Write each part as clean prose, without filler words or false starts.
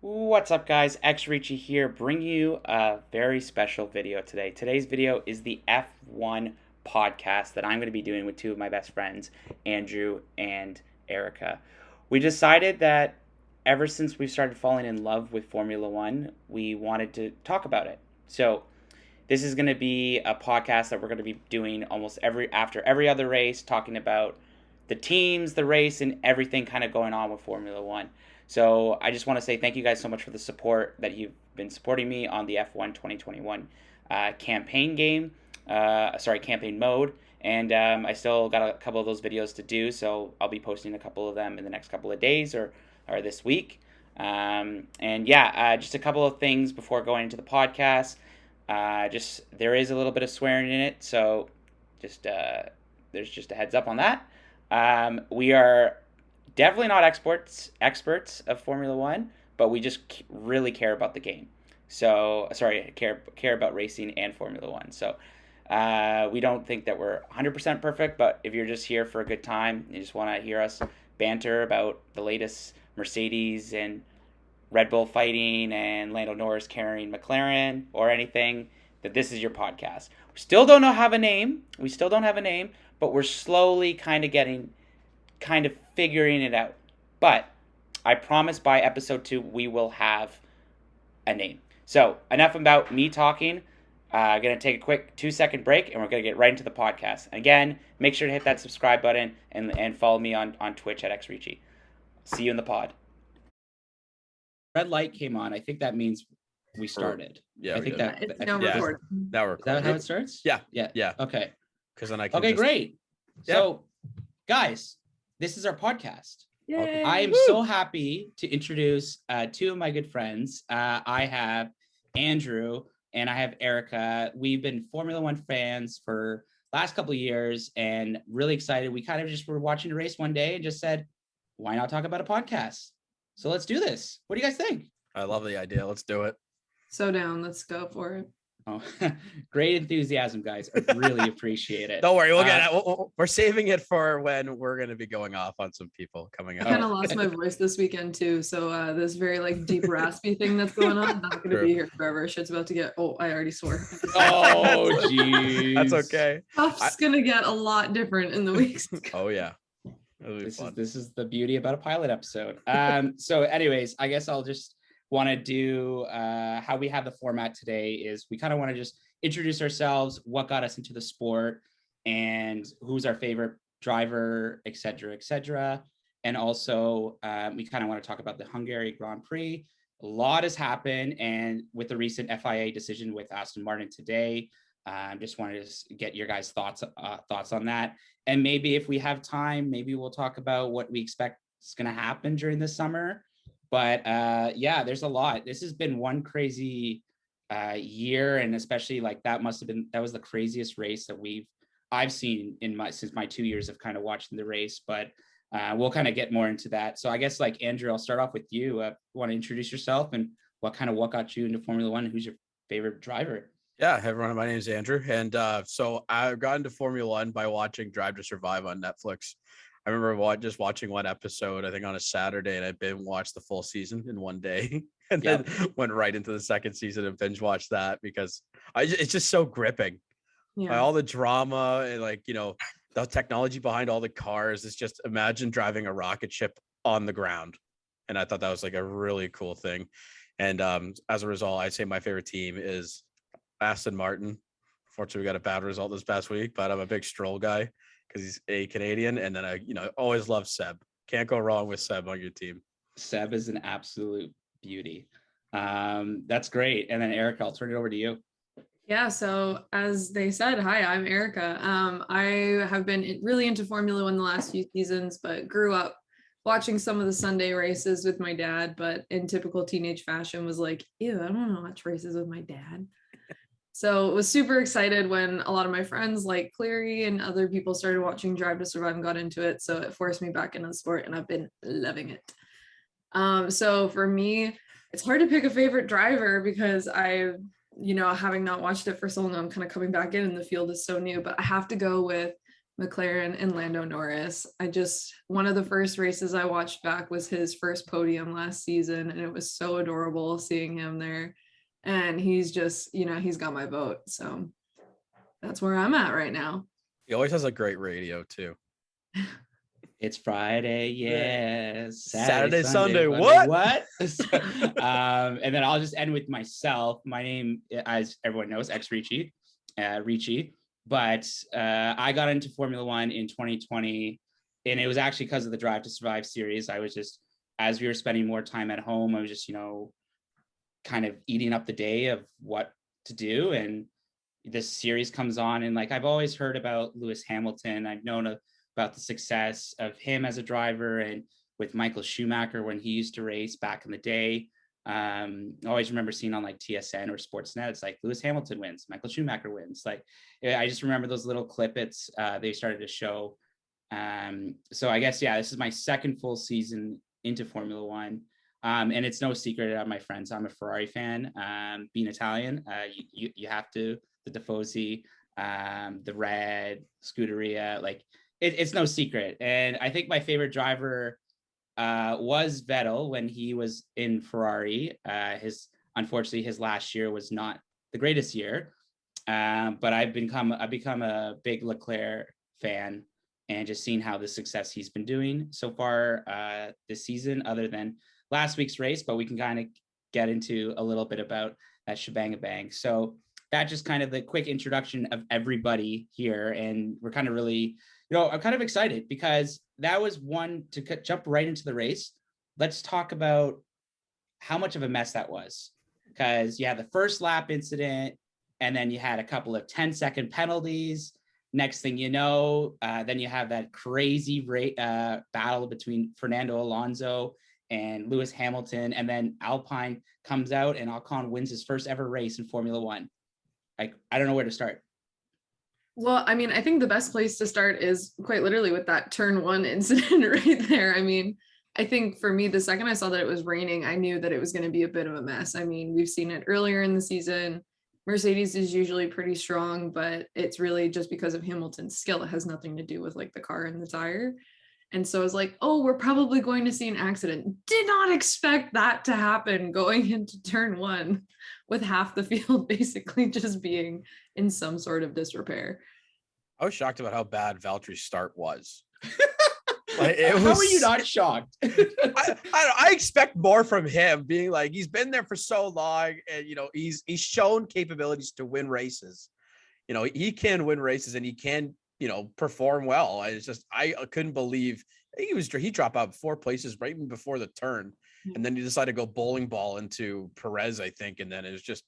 What's up, guys? Richie here, bringing you a very special video today. Today's video is the F1 podcast that I'm going to be doing with two of my best friends, Andrew and Erica. We decided that ever since we've started falling in love with Formula One, we wanted to talk about it. So, this is going to be a podcast that we're going to be doing almost after every other race, talking about the teams, the race, and everything kind of going on with Formula One. So I just want to say thank you guys so much for the support that you've been supporting me on the F1 2021 campaign campaign mode. And I still got a couple of those videos to do, so I'll be posting a couple of them in the next couple of days or this week. Just a couple of things before going into the podcast. Just there is a little bit of swearing in it, so just there's just a heads up on that. We are definitely not experts of Formula One, but we just really care about the game. So care about racing and Formula One. So we don't think that we're 100% perfect, but if you're just here for a good time, you just want to hear us banter about the latest Mercedes and Red Bull fighting and Lando Norris carrying McLaren or anything, that this is your podcast. We still don't have a name. But we're slowly kind of figuring it out. But I promise by episode 2 we will have a name. So enough about me talking. I'm going to take a quick 2-second break and we're going to get right into the podcast. Again, make sure to hit that subscribe button and follow me on Twitch at xrichi. See you in the pod. Red light came on. I think that means we started. Yeah, I think that it's now recording. Now we're Is that how it starts? Yeah. Okay. Because then I can. Okay, great. Yeah. So, guys, this is our podcast. Yay. I am so happy to introduce two of my good friends. I have Andrew and I have Erica. We've been Formula One fans for last couple of years and really excited. We kind of just were watching a race one day and just said, why not talk about a podcast? So let's do this. What do you guys think? I love the idea. Let's do it. So down. Let's go for it. Oh, great enthusiasm, guys. I really appreciate it. Don't worry. We'll get it. We're saving it for when we're going to be going off on some people coming I up. kind of lost my voice this weekend too. So this very deep raspy thing that's going on, not going to be here forever. Shit's about to get, I already swore. Oh, geez. That's okay. Stuff's going to get a lot different in the weeks. Oh, yeah. This is the beauty about a pilot episode. So anyways, I guess I'll just want to do how we have the format today is we kind of want to just introduce ourselves, what got us into the sport, and who's our favorite driver, etc. And also we kind of want to talk about the Hungarian Grand Prix. A lot has happened, and with the recent FIA decision with Aston Martin today, just wanted to get your guys' thoughts on that. And maybe if we have time, maybe we'll talk about what we expect is going to happen during the summer. But there's a lot. This has been one crazy year, and especially that was the craziest race that I've seen since my 2 years of kind of watching the race. But we'll kind of get more into that. So I guess Andrew, I'll start off with you. Want to introduce yourself and what got you into Formula One? And who's your favorite driver? Yeah, hey everyone, my name is Andrew, and so I got into Formula One by watching Drive to Survive on Netflix. I remember just watching one episode, I think on a Saturday, and I binge watched the full season in one day, and then went right into the second season and binge watched that because it's just so gripping. Yeah. All the drama and the technology behind all the cars. It's just imagine driving a rocket ship on the ground, and I thought that was a really cool thing. And as a result, I'd say my favorite team is Aston Martin. Fortunately, we got a bad result this past week, but I'm a big Stroll guy because he's a Canadian. And then I always love Seb. Can't go wrong with Seb on your team. Seb is an absolute beauty. That's great. And then Erica, I'll turn it over to you. Yeah, so as they said, hi, I'm Erica. I have been really into Formula One the last few seasons, but grew up watching some of the Sunday races with my dad, but in typical teenage fashion was like, ew, I don't want to watch races with my dad. So was super excited when a lot of my friends like Cleary and other people started watching Drive to Survive and got into it. So it forced me back into the sport and I've been loving it. So for me, it's hard to pick a favorite driver because having not watched it for so long, I'm kind of coming back in and the field is so new, but I have to go with McLaren and Lando Norris. One of the first races I watched back was his first podium last season, and it was so adorable seeing him there. And he's just, he's got my vote. So that's where I'm at right now. He always has a great radio too. It's Friday, yes. Saturday, Sunday, Monday, what? And then I'll just end with myself. My name, as everyone knows, Ricci. But I got into Formula One in 2020, and it was actually because of the Drive to Survive series. I was just, as we were spending more time at home, I was just, kind of eating up the day of what to do. And this series comes on, and like I've always heard about Lewis Hamilton. I've known about the success of him as a driver, and with Michael Schumacher when he used to race back in the day. I always remember seeing on like TSN or Sportsnet, it's like Lewis Hamilton wins, Michael Schumacher wins. Like I just remember those little clippets they started to show. So I guess, yeah, this is my second full season into Formula One. And it's no secret, my friends, I'm a Ferrari fan. Being Italian, you have to, the Tifosi, the red, Scuderia, like it's no secret. And I think my favorite driver was Vettel when he was in Ferrari. Unfortunately, his last year was not the greatest year. But I've become a big Leclerc fan, and just seeing how the success he's been doing so far this season, other than last week's race. But we can kind of get into a little bit about that shebang. So that's just kind of the quick introduction of everybody here. And we're kind of really, I'm kind of excited because that was one to jump right into the race. Let's talk about how much of a mess that was, because you had the first lap incident, and then you had a couple of 10-second penalties. Next thing you know, then you have that crazy battle between Fernando Alonso and Lewis Hamilton, and then Alpine comes out and Ocon wins his first ever race in Formula One. Like, I don't know where to start. Well, I mean, I think the best place to start is quite literally with that turn one incident right there. I mean, I think for me, the second I saw that it was raining, I knew that it was going to be a bit of a mess. I mean, we've seen it earlier in the season. Mercedes is usually pretty strong, but it's really just because of Hamilton's skill. It has nothing to do with like the car and the tire. And so I was like, oh, we're probably going to see an accident. Did not expect that to happen going into turn one with half the field basically just being in some sort of disrepair. I was shocked about how bad Valtteri's start was. How are you not shocked? I expect more from him, being like, he's been there for so long, and he's shown capabilities to win races. He can win races, and he can perform well. I couldn't believe he dropped out 4 places right even before the turn, and then he decided to go bowling ball into Perez, I think, and then it was just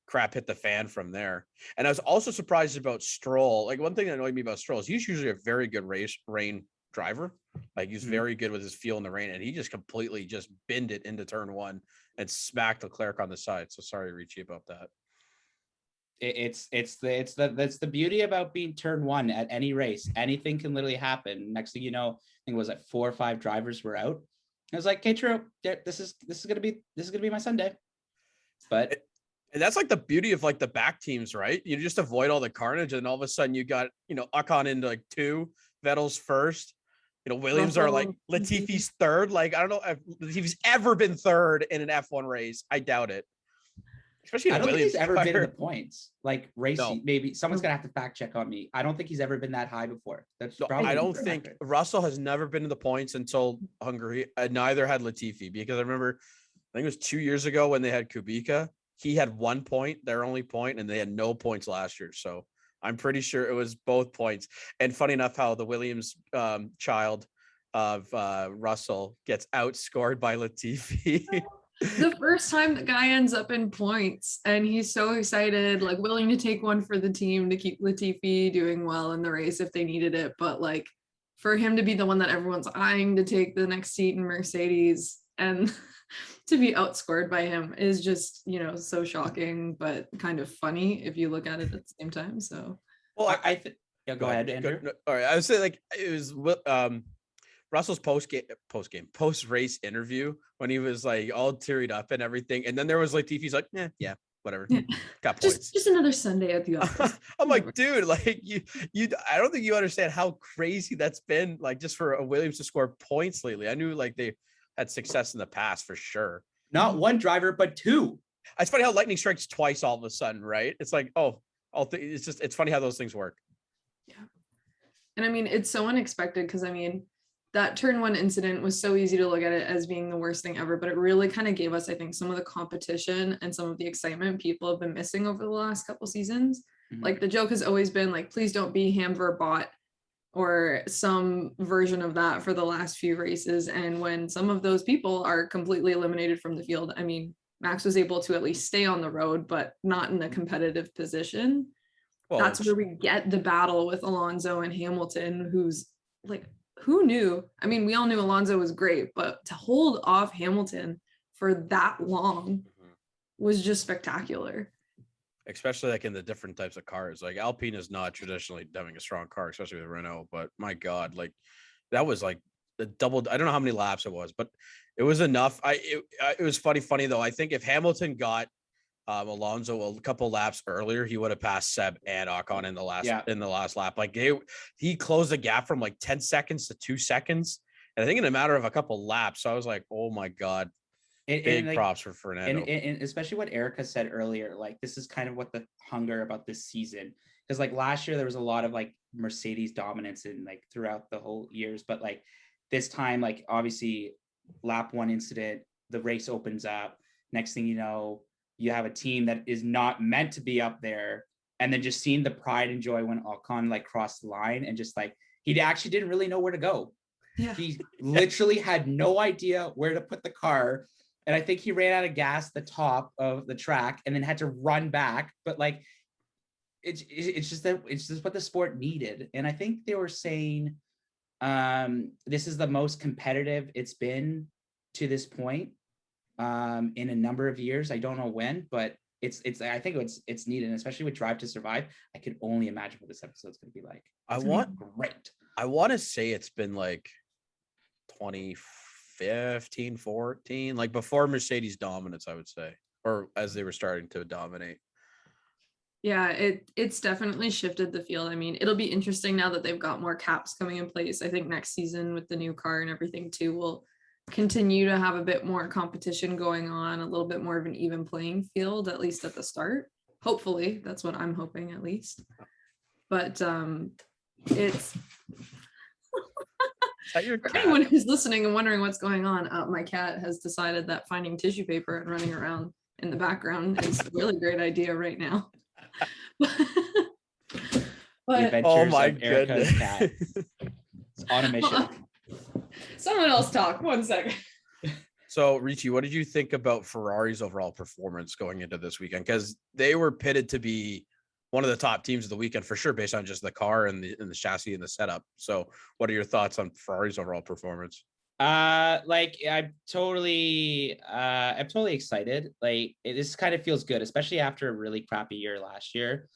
crap hit the fan from there. And I was also surprised about Stroll. Like, one thing that annoyed me about Stroll is he's usually a very good rain driver. Like, he's very good with his feel in the rain, and he just completely just binned it into turn one and smacked Leclerc on the side. So sorry, Ricci, about that. It's the beauty about being turn one at any race. Anything can literally happen. Next thing you know, I think it was like 4 or 5 drivers were out. I was like, okay, true. This is gonna be my Sunday. But and that's like the beauty of like the back teams, right? You just avoid all the carnage, and all of a sudden you got Ocon into like 2, Vettel's first. Williams are like Latifi's third. Like, I don't know if Latifi's ever been third in an F1 race. I doubt it. Especially I don't Williams think he's ever been in the points, like racing. No. Maybe someone's gonna have to fact check on me. I don't think he's ever been that high before. That's probably. I don't think Russell has never been in the points until Hungary. Neither had Latifi, because I remember, I think it was 2 years ago when they had Kubica. He had 1 point, their only point, and they had no points last year. So I'm pretty sure it was both points. And funny enough, how the Williams child of Russell gets outscored by Latifi. The first time the guy ends up in points, and he's so excited, like willing to take one for the team to keep Latifi doing well in the race if they needed it. But like, for him to be the one that everyone's eyeing to take the next seat in Mercedes and to be outscored by him is just, so shocking, but kind of funny if you look at it at the same time. So, well, I think, yeah, go ahead, Andrew. All right, I would say like it was Russell's post race interview when he was like all teared up and everything, and then there was Latifi's like, yeah, whatever. Yeah. Got points. Just another Sunday at the office. I'm like, dude, like you, I don't think you understand how crazy that's been. Like just for a Williams to score points lately. I knew like they had success in the past for sure. Not one driver, but two. It's funny how lightning strikes twice all of a sudden, right? It's like, it's funny how those things work. Yeah. And I mean, it's so unexpected because I mean, that turn one incident was so easy to look at it as being the worst thing ever, but it really kind of gave us, I think, some of the competition and some of the excitement people have been missing over the last couple seasons. Mm-hmm. Like the joke has always been like, please don't be Hamver bot or some version of that for the last few races. And when some of those people are completely eliminated from the field, I mean, Max was able to at least stay on the road, but not in a competitive position. Well, that's where we get the battle with Alonso and Hamilton, who's like, who knew? I mean, we all knew Alonso was great, but to hold off Hamilton for that long was just spectacular. Especially like in the different types of cars. Like Alpine is not traditionally having a strong car, especially with Renault, but my God, like that was like the double. I don't know how many laps it was, but it was enough. It was funny though. I think if Hamilton got Alonso a couple laps earlier, he would have passed Seb and Ocon in the last lap. Like he closed the gap from like 10 seconds to 2 seconds, and I think in a matter of a couple laps. So I was like, oh my God. Big props for Fernando. And especially what Erica said earlier, like this is kind of what the hunger about this season, because like last year there was a lot of like Mercedes dominance and like throughout the whole years, but like this time, like obviously lap one incident, the race opens up. Next thing you know, you have a team that is not meant to be up there, and then just seeing the pride and joy when Ocon like crossed the line and just like he actually didn't really know where to go. Yeah. He literally had no idea where to put the car. And I think he ran out of gas at the top of the track and then had to run back. But like, it's just what the sport needed. And I think they were saying this is the most competitive it's been to this point in a number of years. I don't know when, but it's I think it's needed, and especially with Drive to Survive. I can only imagine what this episode's going to be like. Great. I want to say it's been like 2015, 14, like before Mercedes dominance, I would say, or as they were starting to dominate. Yeah, it's definitely shifted the field. I mean, it'll be interesting now that they've got more caps coming in place. I think next season with the new car and everything too, we'll continue to have a bit more competition going on, a little bit more of an even playing field, at least at the start. Hopefully, that's what I'm hoping at least. But it's for anyone who's listening and wondering what's going on, my cat has decided that finding tissue paper and running around in the background is a really great idea right now. But oh my goodness, cat. It's on a mission. Someone else talk. 1 second. So, Richie, what did you think about Ferrari's overall performance going into this weekend? Because they were pitted to be one of the top teams of the weekend for sure, based on just the car and the chassis and the setup. So, what are your thoughts on Ferrari's overall performance? Like I'm totally excited. Like this kind of feels good, especially after a really crappy year last year.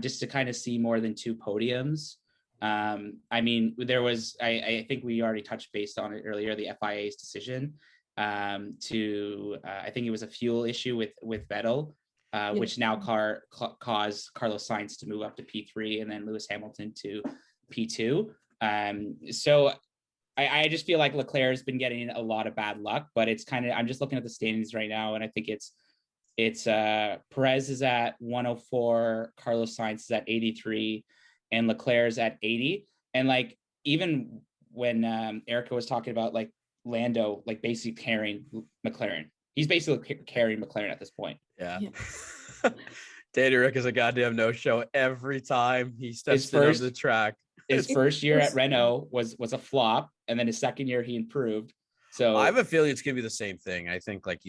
Just to kind of see more than 2 podiums. I mean, there was, I think we already touched base on it earlier, the FIA's decision to, I think it was a fuel issue with Vettel, which now caused Carlos Sainz to move up to P3 and then Lewis Hamilton to P2. So I just feel like Leclerc has been getting a lot of bad luck, but it's kind of, I'm just looking at the standings right now, and I think it's Perez is at 104, Carlos Sainz is at 83, and Leclerc is at 80. And like, even when Erica was talking about like Lando, like basically carrying McLaren, he's basically carrying McLaren at this point. Yeah. Danny Rick is a goddamn no-show every time he steps on the track. His first year at Renault was a flop, and then his second year he improved. So I have a feeling it's gonna be the same thing. I think like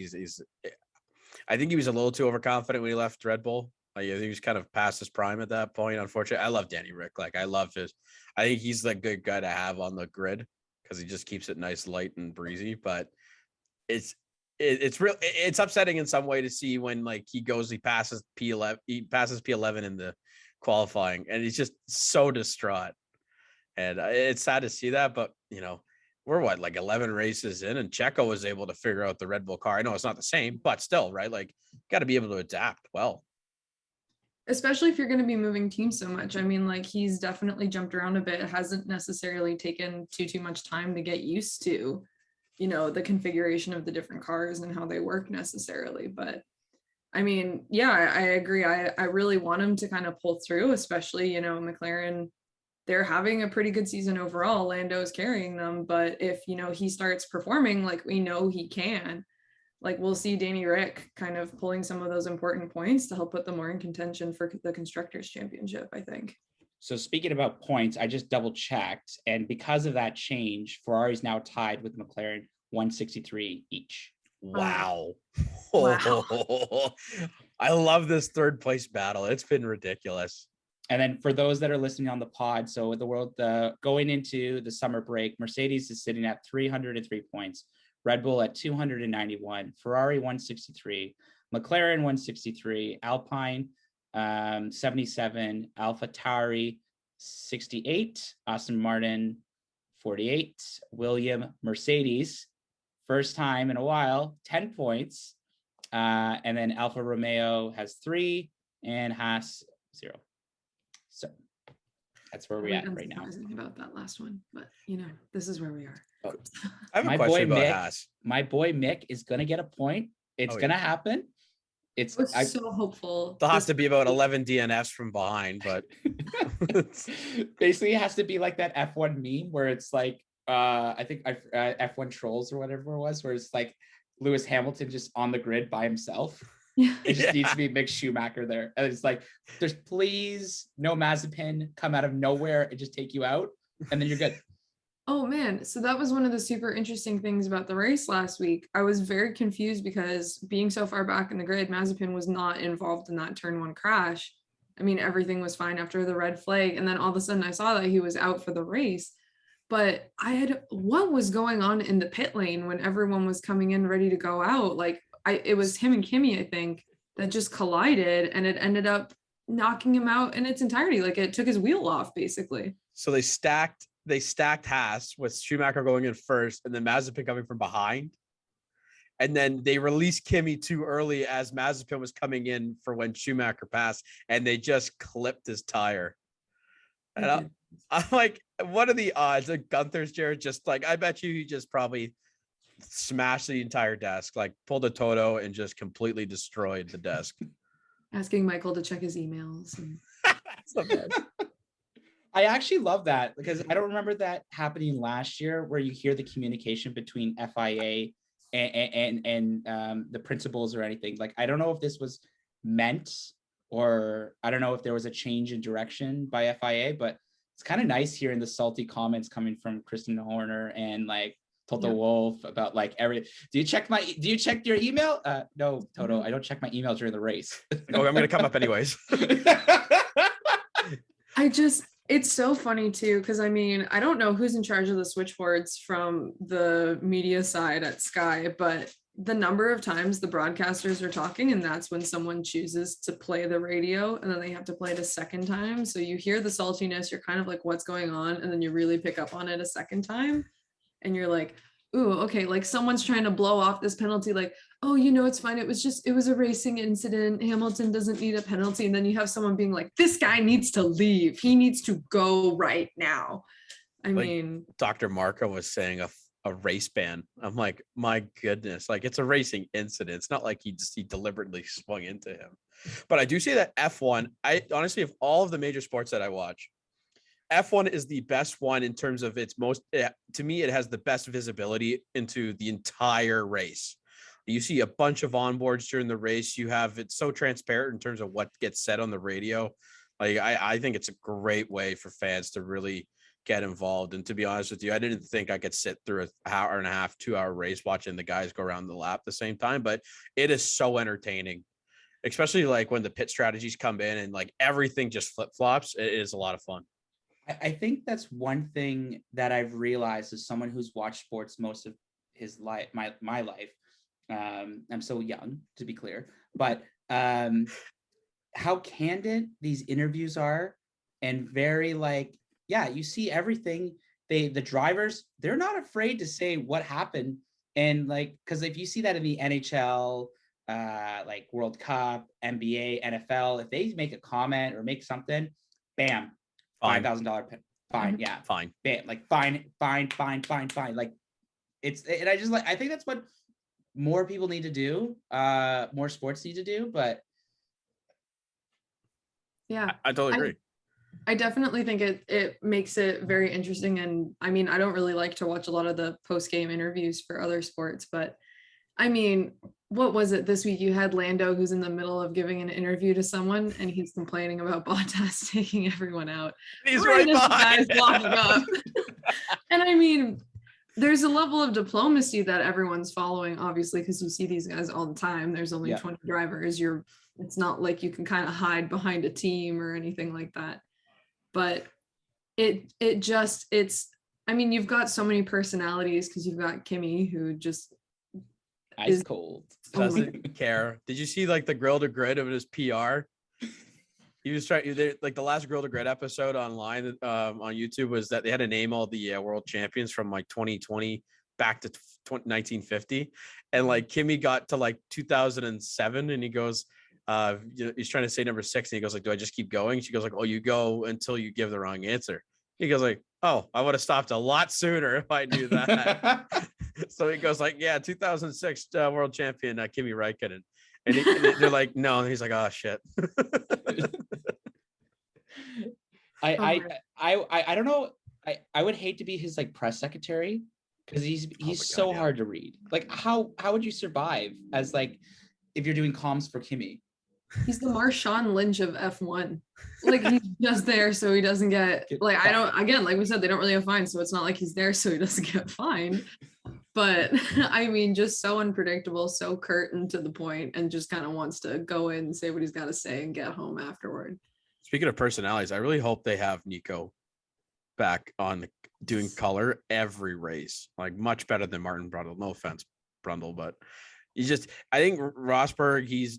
I think he was a little too overconfident when he left Red Bull. Like, I think he was kind of past his prime at that point. Unfortunately, I love Danny Rick. Like I think he's the good guy to have on the grid because he just keeps it nice, light, and breezy. But it's upsetting in some way to see when like he passes P11 in the qualifying, and he's just so distraught. And it's sad to see that, but we're like 11 races in, and Checo was able to figure out the Red Bull car. I know it's not the same, but still, right? Like got to be able to adapt well. Especially if you're going to be moving teams so much. I mean, like, he's definitely jumped around a bit. It hasn't necessarily taken too much time to get used to, you know, the configuration of the different cars and how they work necessarily. But I mean, yeah, I agree. I really want him to kind of pull through, especially, you know, McLaren, they're having a pretty good season overall. Lando's carrying them. But if, you know, he starts performing like we know he can, like we'll see Danny Rick kind of pulling some of those important points to help put them more in contention for the Constructors' Championship, I think. So speaking about points, I just double checked, and because of that change, Ferrari's now tied with McLaren 163 each. Wow. Wow. I love this third place battle. It's been ridiculous. And then for those that are listening on the pod, so the world going into the summer break, Mercedes is sitting at 303 points, Red Bull at 291, Ferrari 163, McLaren 163, Alpine 77, AlphaTauri 68, Aston Martin 48, William Mercedes, first time in a while, 10 points. And then Alfa Romeo has 3 and Haas 0. So that's where we're at right now. About that last one, but you know, this is where we are. I have a question about Haas. My boy Mick is gonna get a point. It's gonna happen. I'm so hopeful. There'll have to be about 11 DNFs from behind, but basically it has to be like that F1 meme where it's like I think F1 Trolls or whatever it was, where it's like Lewis Hamilton just on the grid by himself. Yeah. It just needs to be Mick Schumacher there. And it's like, there's please no Mazepin come out of nowhere and just take you out, and then you're good. Oh man, so that was one of the super interesting things about the race last week. I was very confused because being so far back in the grid, Mazepin was not involved in that turn 1 crash. I mean, everything was fine after the red flag, and then all of a sudden I saw that he was out for the race. But what was going on in the pit lane when everyone was coming in ready to go out? Like, it was him and Kimi, I think, that just collided, and it ended up knocking him out in its entirety. Like, it took his wheel off, basically. So they stacked Haas with Schumacher going in first and then Mazepin coming from behind. And then they released Kimi too early as Mazepin was coming in for when Schumacher passed, and they just clipped his tire. And I'm like, what are the odds? Like Gunther's Jared just like, I bet you he just probably smashed the entire desk, like pulled a Toto and just completely destroyed the desk. Asking Michael to check his emails. That's the best. I actually love that because I don't remember that happening last year where you hear the communication between FIA and the principals or anything. Like, I don't know if this was meant, or I don't know if there was a change in direction by FIA, but it's kind of nice hearing the salty comments coming from Kristen Horner and like Toto Wolff about like do you check your email? No, Toto, I don't check my email during the race. Oh, I'm gonna come up anyways. It's so funny too, because I mean, I don't know who's in charge of the switchboards from the media side at Sky, but the number of times the broadcasters are talking, and that's when someone chooses to play the radio, and then they have to play it a second time. So you hear the saltiness, you're kind of like, what's going on? And then you really pick up on it a second time, and you're like, ooh, okay, like someone's trying to blow off this penalty, like, oh, you know, it's fine. It was a racing incident. Hamilton doesn't need a penalty. And then you have someone being like, this guy needs to leave. He needs to go right now. I mean, Dr. Marco was saying a race ban. I'm like, my goodness, like it's a racing incident. It's not like he deliberately swung into him. But I do say that F1, I honestly, of all of the major sports that I watch, F1 is the best one in terms of its to me, it has the best visibility into the entire race. You see a bunch of onboards during the race. It's so transparent in terms of what gets said on the radio. Like, I think it's a great way for fans to really get involved. And to be honest with you, I didn't think I could sit through an hour and a half, 2-hour race watching the guys go around the lap at the same time, but it is so entertaining, especially like when the pit strategies come in and like everything just flip-flops. It is a lot of fun. I think that's one thing that I've realized as someone who's watched sports most of his life, my life. I'm so young, to be clear, but how candid these interviews are, and very like, yeah, you see everything. The drivers, they're not afraid to say what happened, and like, because if you see that in the NHL, like World Cup, NBA, NFL, if they make a comment or make something, bam, $5,000 fine. Yeah, fine. Bam, like fine. Like it's, and I just like, I think that's what more people need to do. More sports need to do, but yeah, I totally agree. I definitely think it makes it very interesting. And I mean, I don't really like to watch a lot of the post-game interviews for other sports, but I mean, what was it this week? You had Lando, who's in the middle of giving an interview to someone, and he's complaining about Bottas taking everyone out. He's right as the behind. guy's walking up. And I mean, there's a level of diplomacy that everyone's following, obviously, because you see these guys all the time. There's only 20 drivers. It's not like you can kind of hide behind a team or anything like that. But it's I mean, you've got so many personalities because you've got Kimmy, who just ice cold, doesn't care. Did you see like the grill to grid of his PR? He was trying, like the last grill to grid episode online on YouTube was that they had to name all the world champions from like 2020 back to 1950, and like Kimmy got to like 2007, and he goes, he's trying to say number 6, and he goes like, do I just keep going? She goes like, oh, you go until you give the wrong answer. He goes like, oh, I would have stopped a lot sooner if I knew that. So he goes like, yeah, 2006 world champion Kimi Räikkönen, and they're like, no, and he's like, oh shit. I don't know. I would hate to be his like press secretary, because he's so hard to read. Like how would you survive as like if you're doing comms for Kimi? He's the Marshawn Lynch of F1. Like he's just there so he doesn't get like, I don't, again, like we said, they don't really have fines, so it's not like he's there so he doesn't get fined. But I mean, just so unpredictable, so curt and to the point, and just kind of wants to go in and say what he's got to say and get home afterward. Speaking of personalities, I really hope they have Nico back on doing color every race, like much better than Martin Brundle. No offense, Brundle, but I think Rosberg, he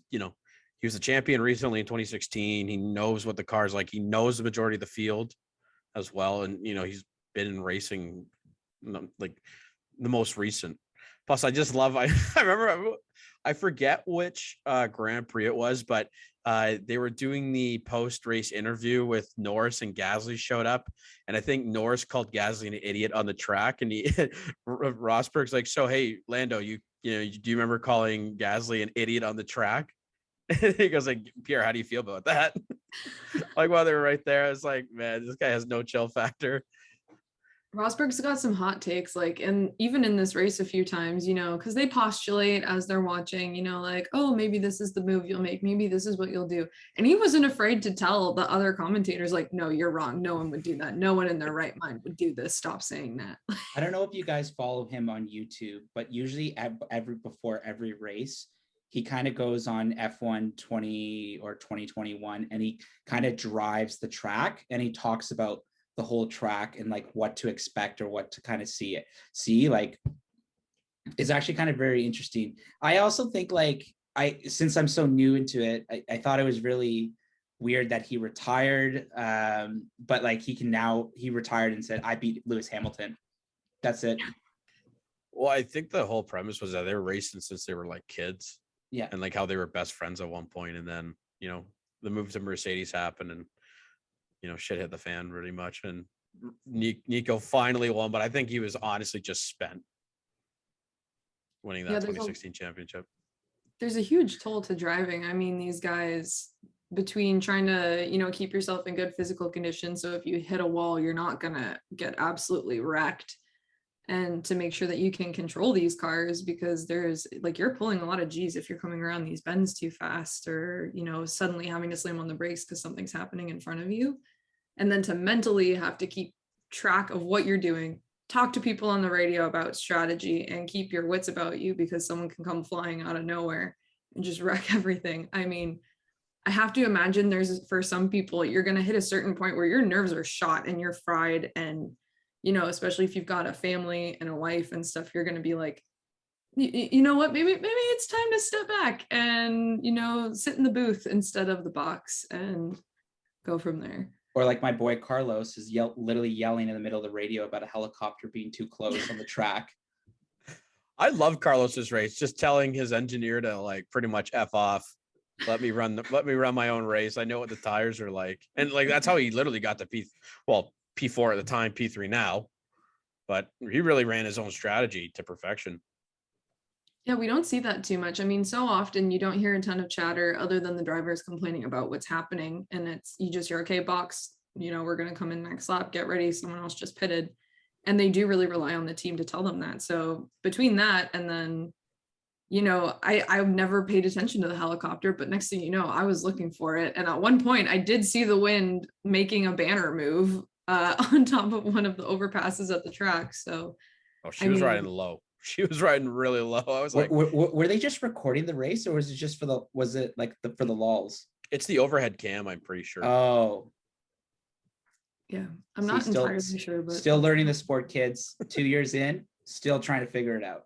was a champion recently in 2016. He knows what the car's like. He knows the majority of the field as well. And, he's been in racing like the most recent. Plus, I just love, I remember, I forget which Grand Prix it was, but they were doing the post-race interview with Norris, and Gasly showed up. And I think Norris called Gasly an idiot on the track. And Rosberg's like, so, hey, Lando, do you remember calling Gasly an idiot on the track? And he goes like, Pierre, how do you feel about that? Like while they were right there, I was like, man, this guy has no chill factor. Rosberg's got some hot takes, like, and even in this race a few times, because they postulate as they're watching, like, oh, maybe this is the move you'll make, maybe this is what you'll do. And he wasn't afraid to tell the other commentators, like, no, you're wrong. No one would do that. No one in their right mind would do this. Stop saying that. I don't know if you guys follow him on YouTube, but usually before every race, he kind of goes on F1 20 or 2021, and he kind of drives the track, and he talks about the whole track and like what to expect or what to kind of see. Like it's actually kind of very interesting. I also think like since I'm so new into it, I thought it was really weird that he retired. But like he retired and said, I beat Lewis Hamilton. That's it. Well, I think the whole premise was that they were racing since they were like kids. Yeah. And like how they were best friends at one point, and then, the move to Mercedes happened, and, shit hit the fan pretty much. And Nico finally won, but I think he was honestly just spent winning that 2016 championship. There's a huge toll to driving. I mean, these guys, between trying to, keep yourself in good physical condition, so if you hit a wall, you're not going to get absolutely wrecked, and to make sure that you can control these cars, because there's like, you're pulling a lot of G's if you're coming around these bends too fast, or, suddenly having to slam on the brakes because something's happening in front of you. And then to mentally have to keep track of what you're doing, talk to people on the radio about strategy, and keep your wits about you, because someone can come flying out of nowhere and just wreck everything. I mean, I have to imagine for some people, you're going to hit a certain point where your nerves are shot and you're fried. And, especially if you've got a family and a wife and stuff, you're going to be like, you know what, maybe it's time to step back and, sit in the booth instead of the box and go from there. Or like my boy Carlos is literally yelling in the middle of the radio about a helicopter being too close on the track. I love Carlos's race, just telling his engineer to like pretty much F off. Let me run my own race. I know what the tires are like. And like that's how he literally got to P4 at the time, P3 now. But he really ran his own strategy to perfection. Yeah, we don't see that too much. I mean, so often you don't hear a ton of chatter other than the drivers complaining about what's happening. And it's you just hear, okay, box, we're gonna come in next lap, get ready, someone else just pitted. And they do really rely on the team to tell them that. So between that and then, I've never paid attention to the helicopter, but next thing you know, I was looking for it. And at one point I did see the wind making a banner move on top of one of the overpasses at the track. So she was riding low. She was riding really low. I was like, were they just recording the race, or was it just for the lulls? It's the overhead cam, I'm pretty sure. Oh, yeah, I'm not entirely sure, but still learning the sport, kids. 2 years in, still trying to figure it out.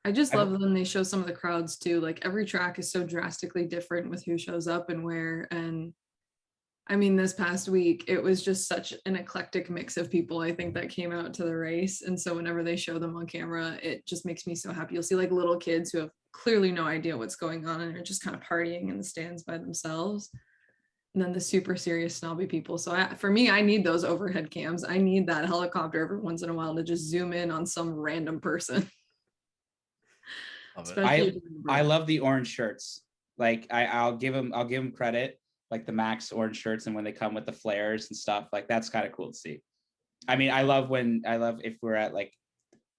I just love when they show some of the crowds too. Like every track is so drastically different with who shows up and where. And I mean, this past week, it was just such an eclectic mix of people, I think, that came out to the race. And so whenever they show them on camera, it just makes me so happy. You'll see like little kids who have clearly no idea what's going on and are just kind of partying in the stands by themselves. And then the super serious snobby people. So for me, I need those overhead cams. I need that helicopter every once in a while to just zoom in on some random person. I love the orange shirts. Like I'll give them credit. Like the Max orange shirts, and when they come with the flares and stuff, like that's kind of cool to see. I mean, I love if we're at like,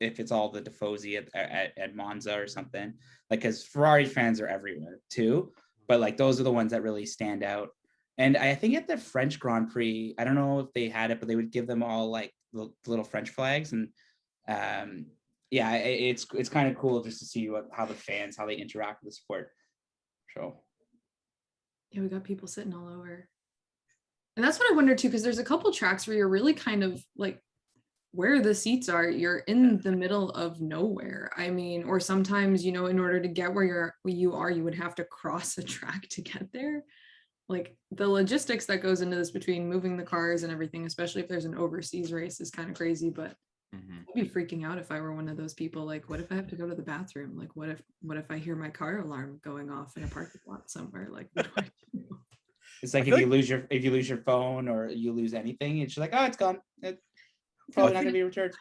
if it's all the Tifosi at Monza or something, like, because Ferrari fans are everywhere too, but like those are the ones that really stand out. And I think at the French Grand Prix, I don't know if they had it, but they would give them all like little French flags, and yeah, it's kind of cool just to see how they interact with the sport. So. Yeah, we got people sitting all over. And that's what I wonder too, because there's a couple tracks where you're really kind of like where the seats are, you're in the middle of nowhere. I mean, or sometimes, in order to get where you are, you would have to cross a track to get there. Like the logistics that goes into this between moving the cars and everything, especially if there's an overseas race, is kind of crazy. But I'd be freaking out if I were one of those people. Like, what if I have to go to the bathroom? Like, what if I hear my car alarm going off in a parking lot somewhere? Like, what do I do? It's like if you lose your phone or you lose anything, it's just like, oh, it's gone. It's probably not gonna be returned.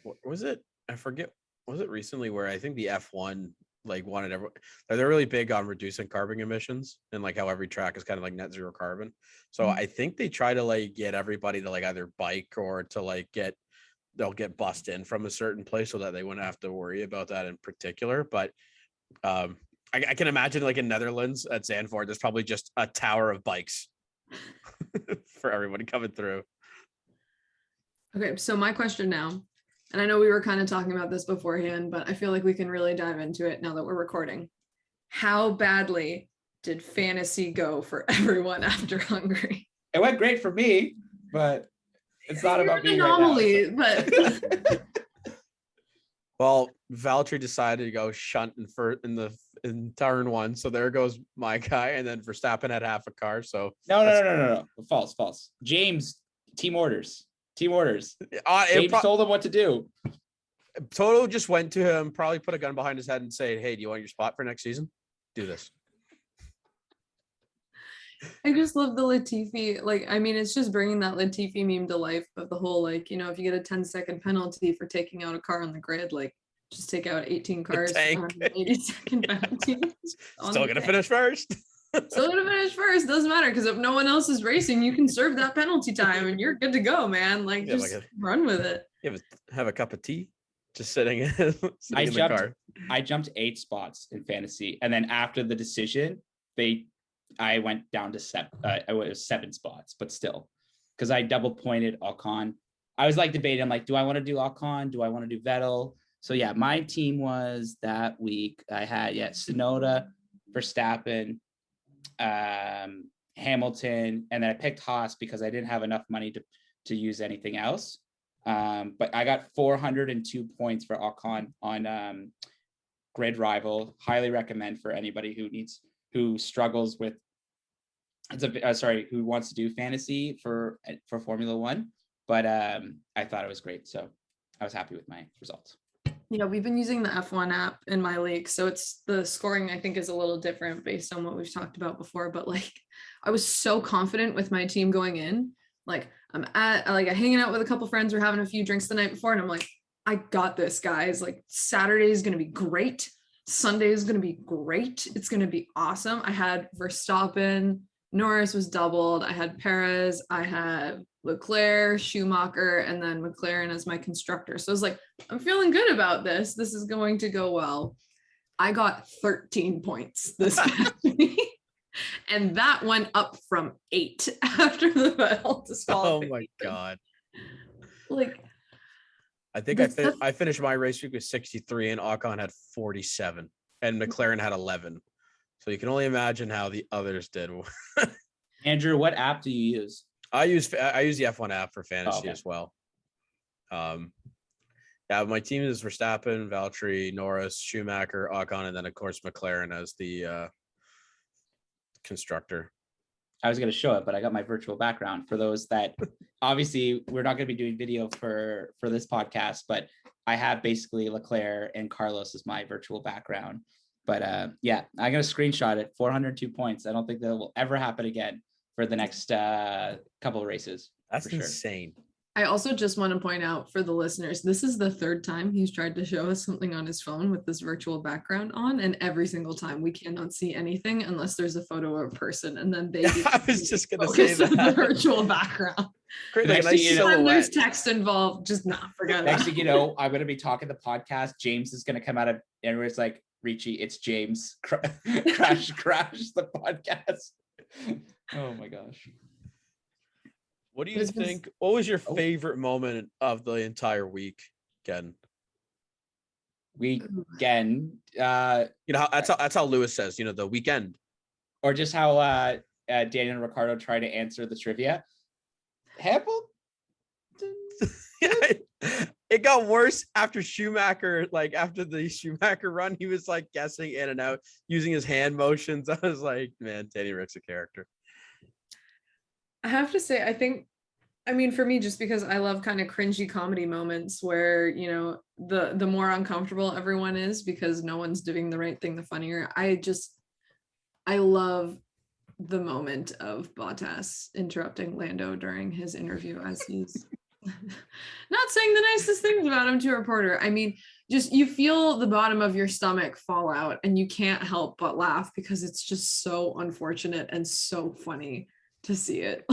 What was it? I forget. Was it recently where I think the F1 like wanted everyone? They're really big on reducing carbon emissions and like how every track is kind of like net zero carbon. So I think they try to like get everybody to like either bike or to like they'll get bussed in from a certain place so that they wouldn't have to worry about that in particular. But I can imagine like in Netherlands at Zandvoort, there's probably just a tower of bikes for everybody coming through. Okay, so my question now, and I know we were kind of talking about this beforehand, but I feel like we can really dive into it now that we're recording. How badly did fantasy go for everyone after Hungary? It went great for me, but it's not about me right now. But well, Valtteri decided to go shunt in turn one, so there goes my guy, and then Verstappen had half a car. So no, false. James, team orders. James told him what to do. Toto just went to him, probably put a gun behind his head and said, "Hey, do you want your spot for next season? Do this." I just love the Latifi. Like, I mean, it's just bringing that Latifi meme to life of the whole, like, if you get a 10-second penalty for taking out a car on the grid, like, just take out 18 cars on 80-second penalty. Still gonna finish first. Still gonna finish first. Doesn't matter, because if no one else is racing, you can serve that penalty time and you're good to go, man. Like, just run with it. Have a cup of tea, just sitting in the car. I jumped 8 spots in fantasy, and then after the decision, I went down to 7 spots, but still, because I double pointed Ocon. I was like debating, I'm like, do I want to do Ocon? Do I want to do Vettel? So yeah, my team was that week. I had Tsunoda, Verstappen, Hamilton, and then I picked Haas because I didn't have enough money to use anything else. But I got 402 points for Ocon on Grid Rival. Highly recommend for anybody who struggles with who wants to do fantasy for Formula One. But I thought it was great, so I was happy with my results. Yeah, we've been using the F1 app in my league. So it's the scoring, I think, is a little different based on what we've talked about before. But like, I was so confident with my team going in. Like, I'm hanging out with a couple friends. We're having a few drinks the night before. And I'm like, I got this, guys. Like, Saturday is going to be great. Sunday is going to be great. It's going to be awesome. I had Verstappen, Norris was doubled. I had Perez, I had Leclerc, Schumacher, and then McLaren as my constructor. So I was like, I'm feeling good about this. This is going to go well. I got 13 points this past week. And that went up from 8 after the Vettel disqualification. Oh my God. Like, I think I finished my race week with 63 and Ocon had 47 and McLaren had 11. So you can only imagine how the others did. Andrew, what app do you use? I use the F1 app for fantasy okay. as well. Yeah, my team is Verstappen, Valtteri, Norris, Schumacher, Ocon, and then of course McLaren as the constructor. I was going to show it, but I got my virtual background for those that obviously we're not going to be doing video for this podcast, but I have basically Leclerc and Carlos as my virtual background. But yeah, I'm going to screenshot it. 402 points. I don't think that will ever happen again for the next couple of races. That's for sure. insane. I also just want to point out for the listeners, this is the third time he's tried to show us something on his phone with this virtual background on, and every single time we cannot see anything unless there's a photo of a person, and then they I was just going to say that. the virtual background. Great, Next thing you When there's text involved, just not forget Next it. thing you know, I'm going to be talking the podcast. James is going to come out of everyone's like, Richie, it's James. Crash the podcast. Oh my gosh. What do you think? What was your favorite moment of the entire week, Ken? Weekend. You know, that's how Lewis says, you know, the weekend. Or just how Daniel and Ricardo try to answer the trivia. Hamilton? It got worse after Schumacher, like after the Schumacher run, he was like guessing in and out using his hand motions. I was like, man, Danny Rick's a character. I have to say, I mean, for me, just because I love kind of cringy comedy moments where, you know, the more uncomfortable everyone is because no one's doing the right thing, the funnier. I love the moment of Bottas interrupting Lando during his interview as he's not saying the nicest things about him to a reporter. I mean, just you feel the bottom of your stomach fall out and you can't help but laugh because it's just so unfortunate and so funny to see it.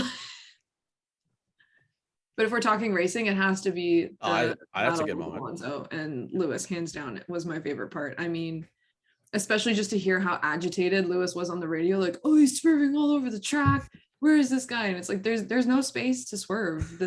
But if we're talking racing, it has to be that's a good moment. Alonso and Lewis, hands down, it was my favorite part. I mean, especially just to hear how agitated Lewis was on the radio, like, oh, he's swerving all over the track. Where is this guy? And it's like there's no space to swerve.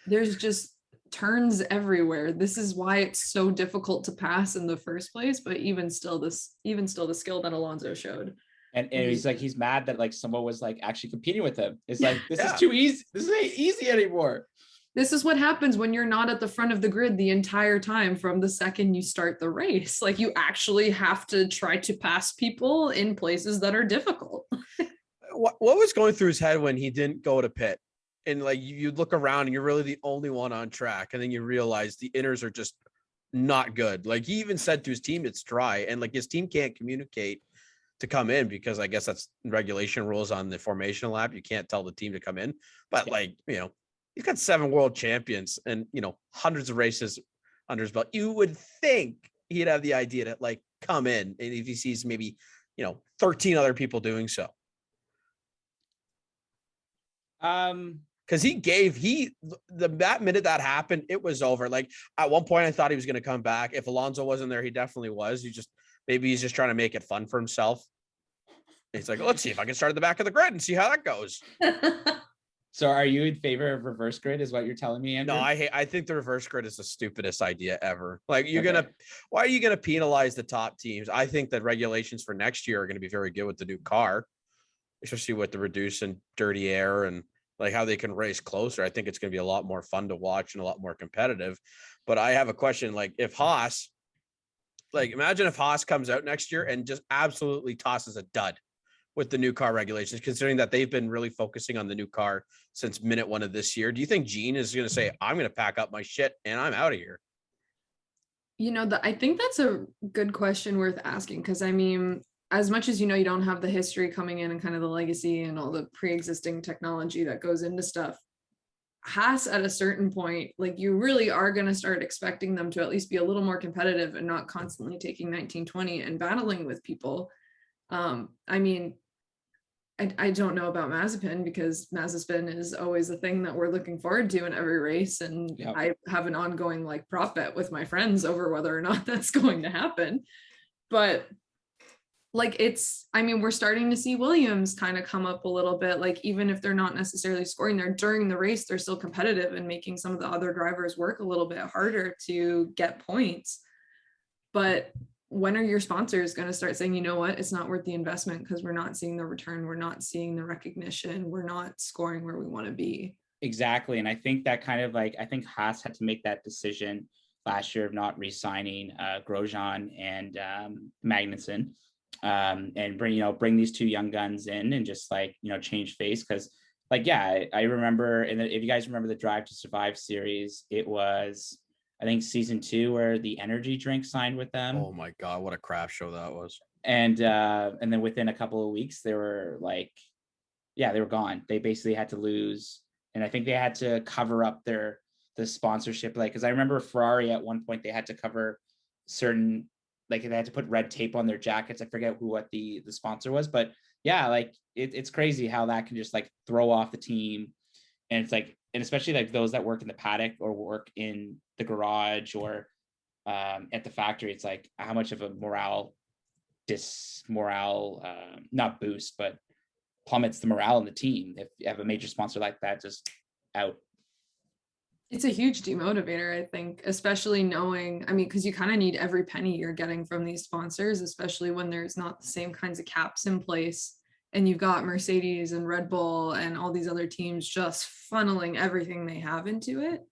There's just turns everywhere. This is why it's so difficult to pass in the first place. But even still the skill that Alonso showed. And he's like, he's mad that like someone was like actually competing with him. It's like, this is too easy. This ain't easy anymore. This is what happens when you're not at the front of the grid the entire time from the second you start the race. Like you actually have to try to pass people in places that are difficult. What was going through his head when he didn't go to pit? And like you look around and you're really the only one on track. And then you realize the inners are just not good. Like he even said to his team, it's dry. And like his team can't communicate to come in because I guess that's regulation rules on the formation lap. You can't tell the team to come in, but like, you know, he's got 7 world champions and, you know, hundreds of races under his belt. You would think he'd have the idea to like come in and if he sees maybe, you know, 13 other people doing so. Because that minute that happened, it was over. Like at one point I thought he was going to come back. If Alonso wasn't there, he definitely was. Maybe he's just trying to make it fun for himself. He's like, let's see if I can start at the back of the grid and see how that goes. So are you in favor of reverse grid is what you're telling me, Andrew? No, I think the reverse grid is the stupidest idea ever. Like why are you going to penalize the top teams? I think that regulations for next year are going to be very good with the new car, especially with the reduced and dirty air and like how they can race closer. I think it's going to be a lot more fun to watch and a lot more competitive. But I have a question. Like if Haas, like imagine if Haas comes out next year and just absolutely tosses a dud with the new car regulations, considering that they've been really focusing on the new car since minute 1 of this year. Do you think Gene is going to say, I'm going to pack up my shit and I'm out of here? I think that's a good question worth asking, because I mean, as much as you don't have the history coming in and kind of the legacy and all the pre-existing technology that goes into stuff, Haas at a certain point, like you really are going to start expecting them to at least be a little more competitive and not constantly taking 1920 and battling with people. I mean, I don't know about Mazepin, because Mazepin is always a thing that we're looking forward to in every race. And Yep. I have an ongoing like prop bet with my friends over whether or not that's going to happen. But like we're starting to see Williams kind of come up a little bit, like even if they're not necessarily scoring there during the race, they're still competitive and making some of the other drivers work a little bit harder to get points. But when are your sponsors going to start saying, you know what, it's not worth the investment because we're not seeing the return, we're not seeing the recognition, we're not scoring where we want to be? Exactly. And I think that kind of like, I think Haas had to make that decision last year of not re-signing Grosjean and Magnussen, and bring these two young guns in and just like, change face. Because like, yeah, I remember, and if you guys remember the Drive to Survive series, it was, I think, season 2 where the energy drink signed with them. Oh my God, what a crap show that was. And then within a couple of weeks, they were like, yeah, they were gone. They basically had to lose. And I think they had to cover up the sponsorship. Like, because I remember Ferrari at one point, they had to cover certain, like they had to put red tape on their jackets. I forget what the sponsor was, but yeah, like it's crazy how that can just like throw off the team. And it's like, and especially like those that work in the paddock or work in the garage or at the factory, it's like how much of a not boost, but plummets the morale in the team if you have a major sponsor like that just out. It's a huge demotivator, I think, especially knowing, I mean, because you kind of need every penny you're getting from these sponsors, especially when there's not the same kinds of caps in place. And you've got Mercedes and Red Bull and all these other teams just funneling everything they have into it.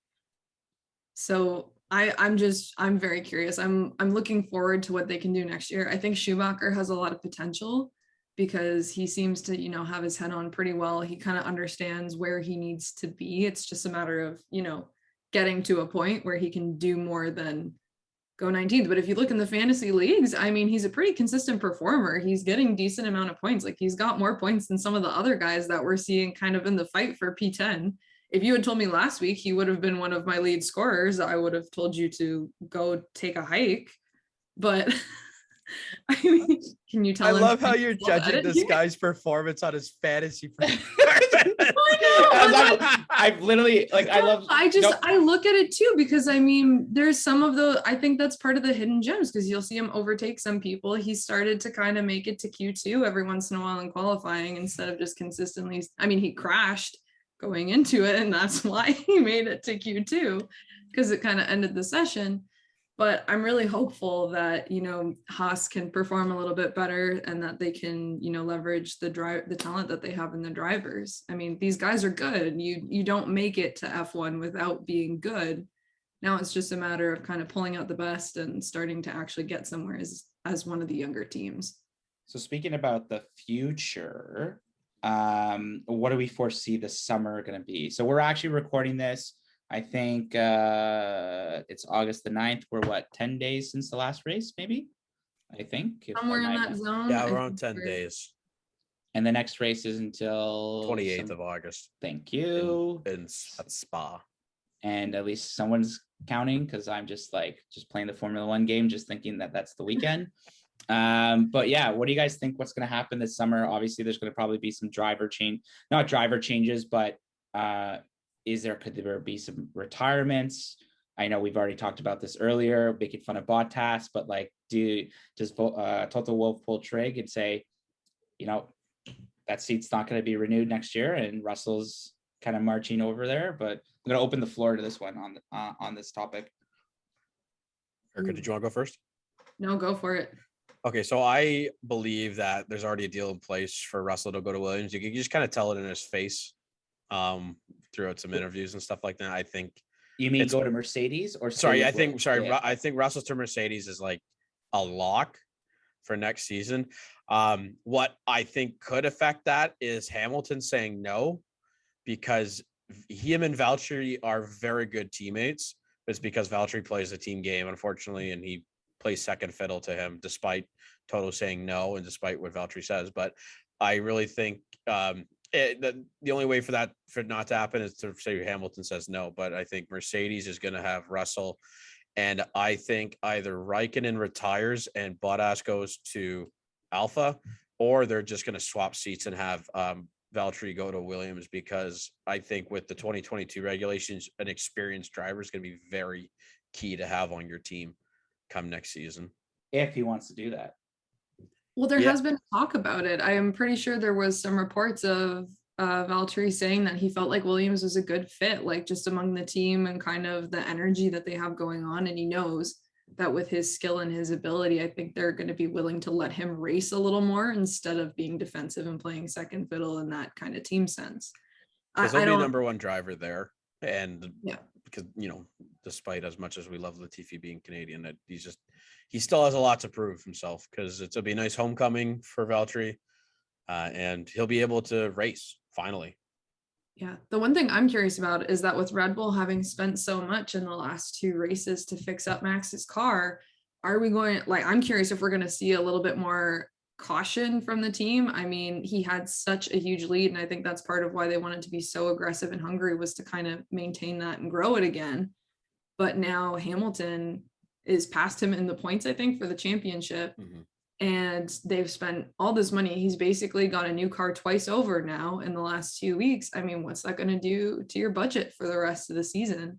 So I'm very curious. I'm looking forward to what they can do next year. I think Schumacher has a lot of potential because he seems to, have his head on pretty well. He kind of understands where he needs to be. It's just a matter of, getting to a point where he can do more than go 19th. But if you look in the fantasy leagues, I mean, he's a pretty consistent performer. He's getting decent amount of points. Like he's got more points than some of the other guys that we're seeing kind of in the fight for P10. If you had told me last week he would have been one of my lead scorers, I would have told you to go take a hike. But I mean, can you tell? I love how you're judging this guy's performance on his fantasy performance. I've literally I look at it too, because I mean, there's some of the, I think that's part of the hidden gems, because you'll see him overtake some people. He started to kind of make it to Q2 every once in a while in qualifying instead of just consistently. I mean, he crashed going into it, and that's why he made it to Q2, because it kind of ended the session. But I'm really hopeful that, Haas can perform a little bit better and that they can, leverage the talent that they have in the drivers. I mean, these guys are good. You don't make it to F1 without being good. Now it's just a matter of kind of pulling out the best and starting to actually get somewhere as one of the younger teams. So speaking about the future, what do we foresee the summer going to be? So we're actually recording this. I think it's August the 9th. We're 10 days since the last race, maybe? I think. Somewhere in that zone. Yeah, we're on 10 days. And the next race is until 28th of August. Thank you. At Spa. And at least someone's counting, because I'm just playing the Formula One game, just thinking that that's the weekend. But yeah, what do you guys think? What's going to happen this summer? Obviously, there's going to probably be some not driver changes, but could there be some retirements? I know we've already talked about this earlier, making fun of Bottas, but like, does Toto Wolff pull trig and say, that seat's not going to be renewed next year, and Russell's kind of marching over there? But I'm going to open the floor to this one on this topic. Erica, did you want to go first? No, go for it. Okay, so I believe that there's already a deal in place for Russell to go to Williams. You can just kind of tell it in his face throughout some interviews and stuff like that. I think you mean go to Mercedes or I think Russell's to Mercedes is like a lock for next season. What I think could affect that is Hamilton saying no, because him and Valtteri are very good teammates, it's because Valtteri plays a team game, unfortunately, and he plays second fiddle to him, despite Toto saying no and despite what Valtteri says. But I really think the only way for it not to happen is to say Hamilton says no. But I think Mercedes is going to have Russell, and I think either Raikkonen retires and Bottas goes to Alpha, or they're just going to swap seats and have Valtteri go to Williams, because I think with the 2022 regulations, an experienced driver is going to be very key to have on your team come next season. If he wants to do that. Well, there has been talk about it. I am pretty sure there was some reports of Valtteri saying that he felt like Williams was a good fit, like just among the team and kind of the energy that they have going on. And he knows that with his skill and his ability, I think they're going to be willing to let him race a little more instead of being defensive and playing second fiddle in that kind of team sense. Because he'll be number one driver there. And because, despite as much as we love Latifi being Canadian, that he still has a lot to prove himself, because it'll be a nice homecoming for Valtteri, and he'll be able to race finally. Yeah. The one thing I'm curious about is that with Red Bull having spent so much in the last 2 races to fix up Max's car, I'm curious if we're going to see a little bit more caution from the team. I mean, he had such a huge lead, and I think that's part of why they wanted to be so aggressive in Hungary, was to kind of maintain that and grow it again. But now Hamilton is past him in the points, I think, for the championship. Mm-hmm. And they've spent all this money. He's basically got a new car twice over now in the last 2 weeks. I mean, what's that going to do to your budget for the rest of the season?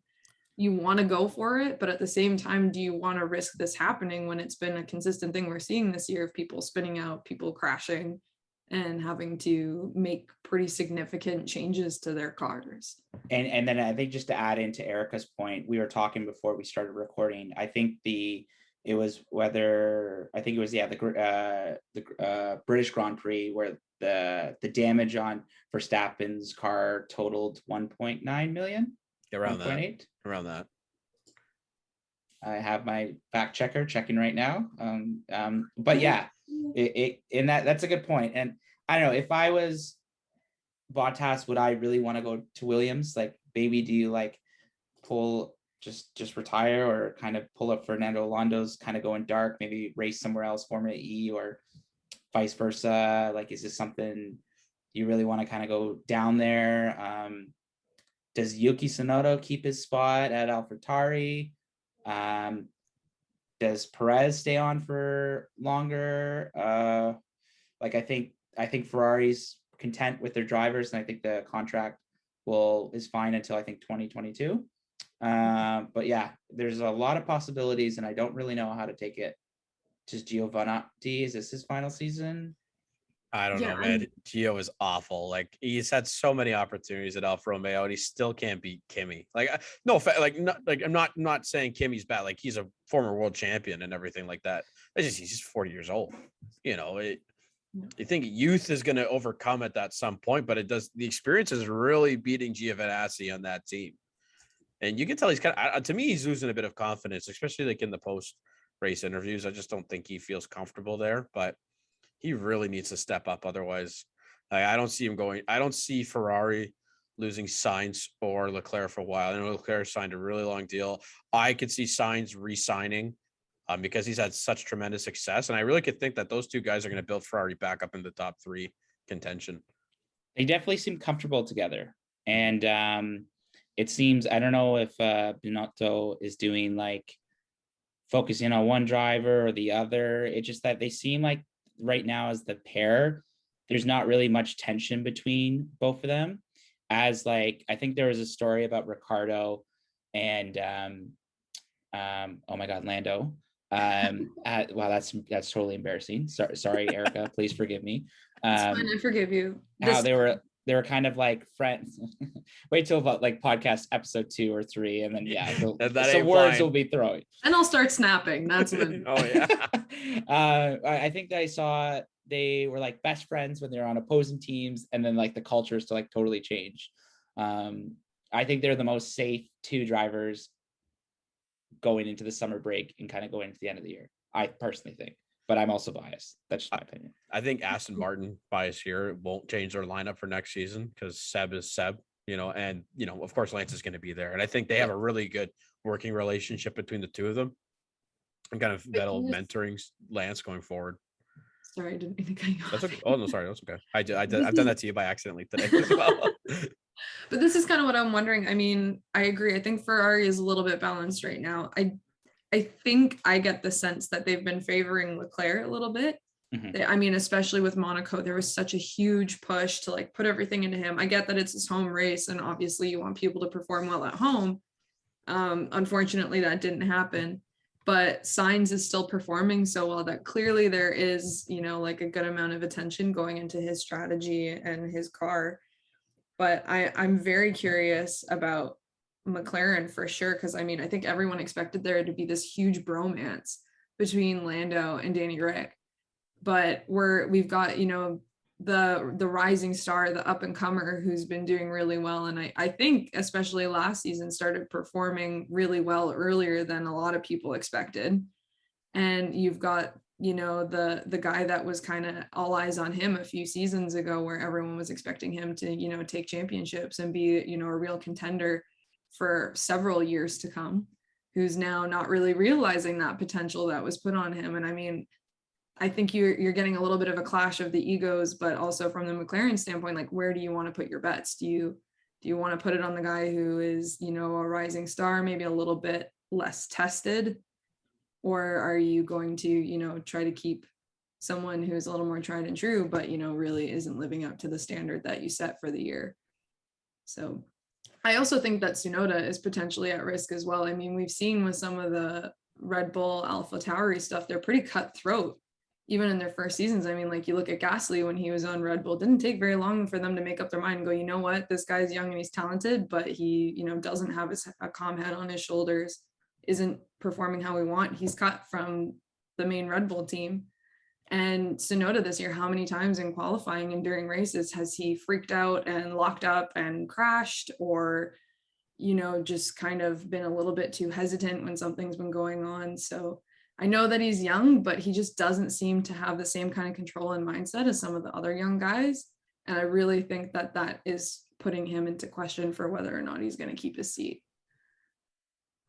You want to go for it, but at the same time, do you want to risk this happening when it's been a consistent thing we're seeing this year of people spinning out, people crashing, and having to make pretty significant changes to their cars? And then I think, just to add into Erica's point, we were talking before we started recording. I think the British Grand Prix, where the damage on Verstappen's car totaled 1.9 million. Around that. I have my fact checker checking right now. But yeah, that's a good point. And I don't know, if I was Bottas, would I really want to go to Williams? Like, baby, do you like pull just retire, or kind of pull up Fernando Alonso's, kind of going dark, maybe race somewhere else, Formula E, or vice versa? Like, is this something you really want to kind of go down there? Does Yuki Tsunoda keep his spot at AlphaTauri? Does Perez stay on for longer? I think Ferrari's content with their drivers, and I think the contract is fine until I think 2022. But yeah, there's a lot of possibilities, and I don't really know how to take it. Just Giovanni, is this his final season? I don't know, man. Gio is awful. Like, he's had so many opportunities at Alfa Romeo, and he still can't beat Kimi. I'm not saying Kimi's bad. Like, he's a former world champion and everything like that. He's just 40 years old. You think youth is going to overcome at that some point, but the experience is really beating Giovinazzi on that team. And you can tell he's to me, he's losing a bit of confidence, especially like in the post-race interviews. I just don't think he feels comfortable there, but he really needs to step up. Otherwise, I don't see him going. I don't see Ferrari losing Sainz or Leclerc for a while. I know Leclerc signed a really long deal. I could see Sainz re-signing because he's had such tremendous success. And I really could think that those two guys are going to build Ferrari back up in the top 3 contention. They definitely seem comfortable together. And it seems, I don't know if Binotto is doing like focusing on one driver or the other. It's just that they seem like right now as the pair, there's not really much tension between both of them. As like, I think there was a story about Ricardo and oh my God, Lando. Wow, that's totally embarrassing. Sorry, Erica, please forgive me. It's fine, I forgive you. How they were kind of like friends. Wait till about like podcast episode 2 or 3, and then some words will be throwing. And I'll start snapping. That's when. Oh yeah. I think that I saw they were like best friends when they were on opposing teams, and then like the cultures to like totally change. I think they're the most safe 2 drivers going into the summer break and kind of going into the end of the year. I personally think, but I'm also biased. That's just my opinion. I think Aston Martin bias here won't change their lineup for next season because Seb is Seb, and of course Lance is going to be there. And I think they have a really good working relationship between the two of them, and kind of that'll mentoring Lance going forward. Sorry, I didn't mean to cut you off. That's okay. Oh no, sorry, that's okay. I've done that to you by accidentally today as well. But this is kind of what I'm wondering. I mean, I agree. I think Ferrari is a little bit balanced right now. I think I get the sense that they've been favoring Leclerc a little bit. I mean, especially with Monaco, there was such a huge push to like put everything into him. I get that it's his home race, and obviously you want people to perform well at home. Unfortunately, that didn't happen. But Sainz is still performing so well that clearly there is, you know, like a good amount of attention going into his strategy and his car. But I'm very curious about McLaren for sure, because I mean, I think everyone expected there to be this huge bromance between Lando and Danny Rick. But we've got, you know, the rising star, the up and comer who's been doing really well. And I think especially last season started performing really well earlier than a lot of people expected. And you've got, you know, the guy that was kind of all eyes on him a few seasons ago, where everyone was expecting him to, you know, take championships and be, you know, a real contender for several years to come, who's now not really realizing that potential that was put on him. And I mean, I think you're getting a little bit of a clash of the egos, but also from the McLaren standpoint, like, where do you want to put your bets? Do you want to put it on the guy who is, you know, a rising star, maybe a little bit less tested? Or are you going to, you know, try to keep someone who's a little more tried and true, but, you know, really isn't living up to the standard that you set for the year? So I also think that Tsunoda is potentially at risk as well. I mean, we've seen with some of the Red Bull Alpha Tauri stuff, they're pretty cutthroat even in their first seasons. I mean, like, you look at Gasly when he was on Red Bull, it didn't take very long for them to make up their mind and go, you know what, this guy's young and he's talented, but he, you know, doesn't have a calm head on his shoulders, isn't performing how we want. He's cut from the main Red Bull team. And Tsunoda this year, how many times in qualifying and during races has he freaked out and locked up and crashed, or, you know, just kind of been a little bit too hesitant when something's been going on? So I know that he's young, but he just doesn't seem to have the same kind of control and mindset as some of the other young guys. And I really think that that is putting him into question for whether or not he's going to keep his seat.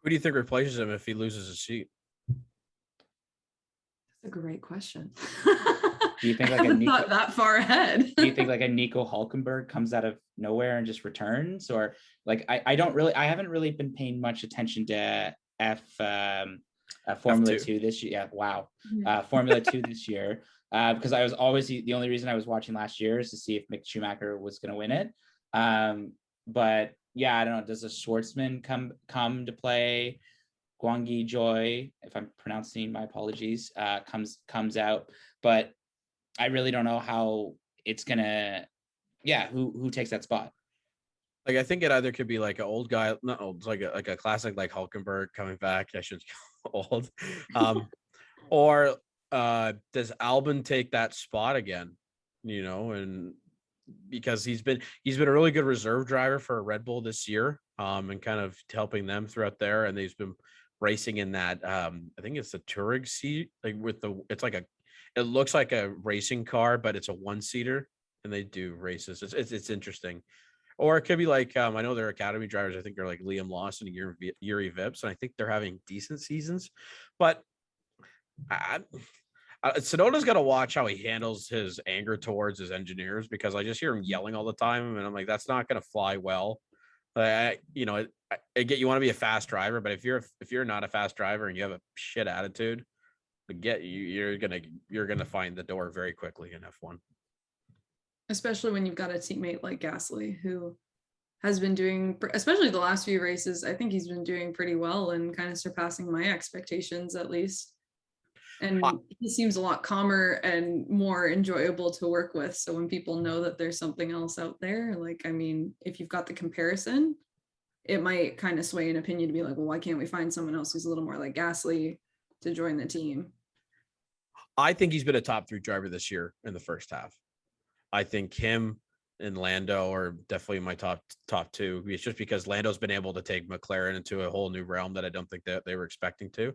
Who do you think replaces him if he loses his seat? That's a great question. Do you think like I haven't thought that far ahead? Do you think like a Nico Hulkenberg comes out of nowhere and just returns? Or like, I haven't really been paying much attention to Formula F2. 2 this year. Yeah, wow. Formula 2 this year. Because I was always the only reason I was watching last year is to see if Mick Schumacher was going to win it. But yeah, I don't know. Does a Schwartzman come to play? Guangyi Joy, if I'm pronouncing, my apologies, comes out. But I really don't know how it's gonna. Yeah, who takes that spot? Like, I think it either could be like an old guy, not old, like a classic like Hulkenberg coming back. I should old. Or does Albon take that spot again? You know, and because he's been a really good reserve driver for Red Bull this year, and kind of helping them throughout there, and he's been racing in that I think it's the Touring seat, like it looks like a racing car, but it's a one-seater, and they do races. It's interesting. Or it could be like, I know they're academy drivers. I think they're like Liam Lawson and Yuri Vips, and I think they're having decent seasons. But Tsunoda's got to watch how he handles his anger towards his engineers, because I just hear him yelling all the time, and I'm like, that's not going to fly well. I get you want to be a fast driver, but if you're not a fast driver and you have a shit attitude, you're gonna find the door very quickly in F1. Especially when you've got a teammate like Gasly, who has been doing, especially the last few races, I think he's been doing pretty well and kind of surpassing my expectations at least. And he seems a lot calmer and more enjoyable to work with. So when people know that there's something else out there, like, I mean, if you've got the comparison, it might kind of sway an opinion to be like, well, why can't we find someone else who's a little more like Gasly to join the team? I think he's been a top 3 driver this year in the first half. I think him and Lando are definitely my top 2. It's just because Lando's been able to take McLaren into a whole new realm that I don't think that they were expecting to,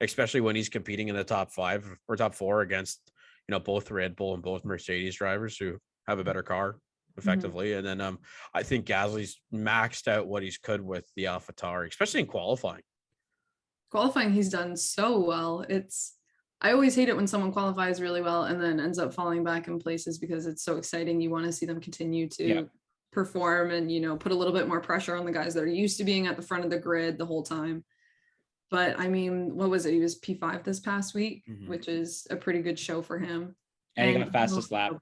especially when he's competing in the top 5 or top 4 against, you know, both Red Bull and both Mercedes drivers who have a better car effectively. And then I think Gasly's maxed out what he's could with the AlphaTauri, especially in qualifying. Qualifying, he's done so well. I always hate it when someone qualifies really well and then ends up falling back in places because it's so exciting. You want to see them continue to perform and, put a little bit more pressure on the guys that are used to being at the front of the grid the whole time. But I mean, what was it? He was P5 this past week, which is a pretty good show for him. And he got fastest lap.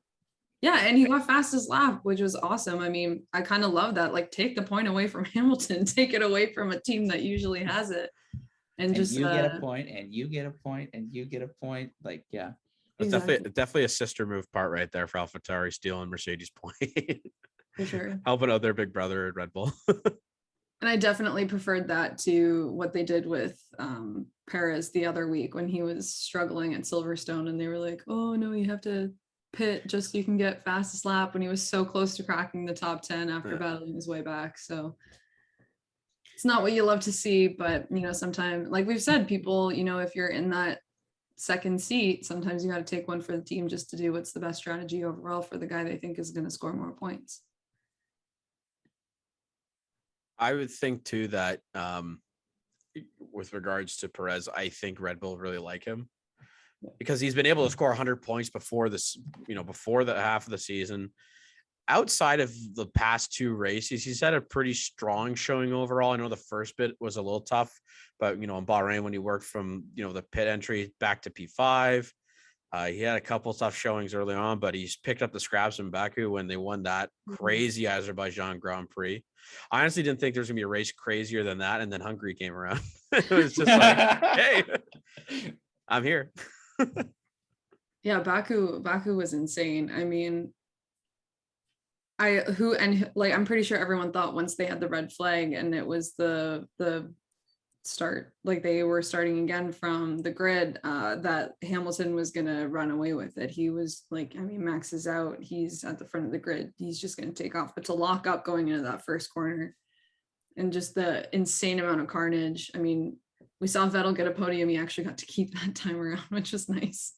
Yeah, and he got fastest lap, which was awesome. I mean, I kind of love that. Like, take the point away from Hamilton, take it away from a team that usually has it. And just you get a point, and you get a point, and you get a point. Like, yeah. It's definitely a sister move part right there for AlphaTauri stealing Mercedes' point. For sure. Helping out their big brother at Red Bull. And I definitely preferred that to what they did with Perez the other week when he was struggling at Silverstone and they were like, oh no, you have to pit just so you can get fastest lap, when he was so close to cracking the top 10 after battling his way back. So it's not what you love to see, but sometimes, like we've said, people, if you're in that second seat, sometimes you got to take one for the team just to do what's the best strategy overall for the guy they think is going to score more points. I would think too that with regards to Perez, I think Red Bull really like him because he's been able to score 100 points before this, before the half of the season. Outside of the past two races, he's had a pretty strong showing overall. I know the first bit was a little tough, but in Bahrain, when he worked from the pit entry back to P5, he had a couple tough showings early on, but he's picked up the scraps in Baku when they won that crazy Azerbaijan Grand Prix. I honestly didn't think there was gonna be a race crazier than that, and then Hungary came around. It was just like, hey, I'm here. Yeah, Baku was insane. I mean, I'm pretty sure everyone thought once they had the red flag and it was the start, like they were starting again from the grid, that Hamilton was gonna run away with it. He was like, I mean, Max is out, he's at the front of the grid, he's just gonna take off. But to lock up going into that first corner and just the insane amount of carnage. I mean, we saw Vettel get a podium. He actually got to keep that time around, which was nice.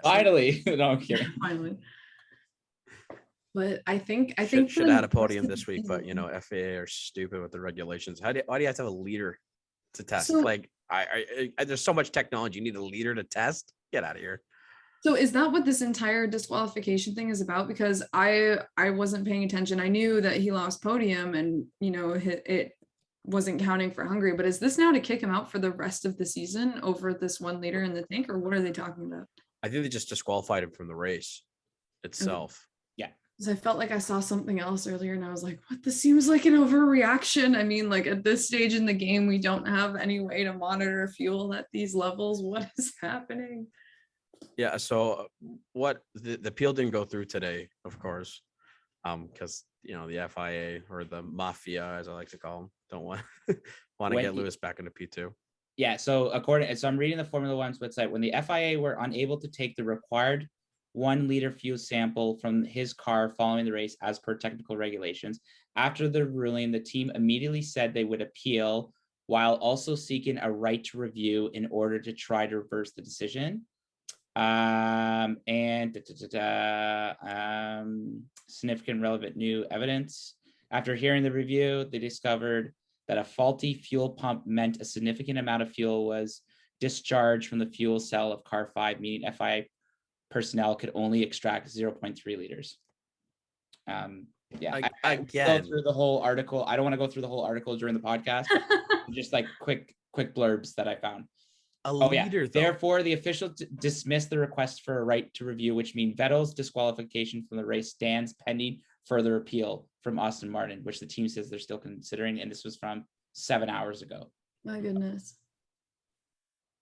Finally. No, I'm kidding. Finally. But I think should have had a podium this week, but FAA are stupid with the regulations. Why do you have to have a leader to test? So, like I there's so much technology. You need a leader to test. Get out of here. So is that what this entire disqualification thing is about? Because I wasn't paying attention. I knew that he lost podium and it wasn't counting for Hungary, but is this now to kick him out for the rest of the season over this one leader in the tank, or what are they talking about? I think they just disqualified him from the race itself. Because I felt like I saw something else earlier and I was like, what? This seems like an overreaction. I mean, like at this stage in the game, we don't have any way to monitor fuel at these levels. What is happening? Yeah, so what the appeal didn't go through today, of course, because the FIA or the mafia, as I like to call them, don't want to get Lewis back into P2. Yeah, so I'm reading the Formula One's website. When the FIA were unable to take the required 1 liter fuel sample from his car following the race as per technical regulations, after the ruling, the team immediately said they would appeal while also seeking a right to review in order to try to reverse the decision. Significant relevant new evidence. After hearing the review, they discovered that a faulty fuel pump meant a significant amount of fuel was discharged from the fuel cell of car 5, meaning FIA personnel could only extract 0.3 liters. I go through the whole article. I don't want to go through the whole article during the podcast. Just like quick blurbs that I found. Though. Therefore, the official dismissed the request for a right to review, which means Vettel's disqualification from the race stands pending further appeal from Aston Martin, which the team says they're still considering. And this was from 7 hours ago. My goodness.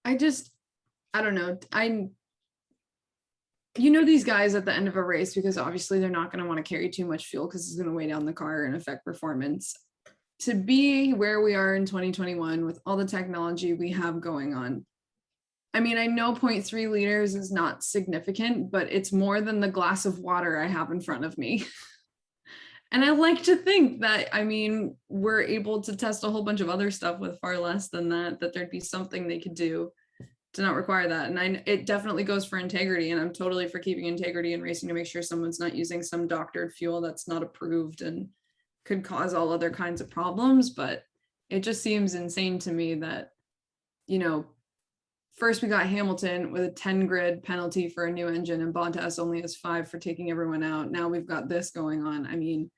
I don't know. These guys at the end of a race, because obviously they're not going to want to carry too much fuel because it's going to weigh down the car and affect performance. To be where we are in 2021 with all the technology we have going on, I mean, I know 0.3 liters is not significant, but it's more than the glass of water I have in front of me. And I like to think that, I mean, we're able to test a whole bunch of other stuff with far less than that there'd be something they could do to not require that. And it definitely goes for integrity, and I'm totally for keeping integrity in racing to make sure someone's not using some doctored fuel that's not approved and could cause all other kinds of problems. But it just seems insane to me that, first we got Hamilton with a 10 grid penalty for a new engine, and Bottas only has 5 for taking everyone out. Now we've got this going on. I mean,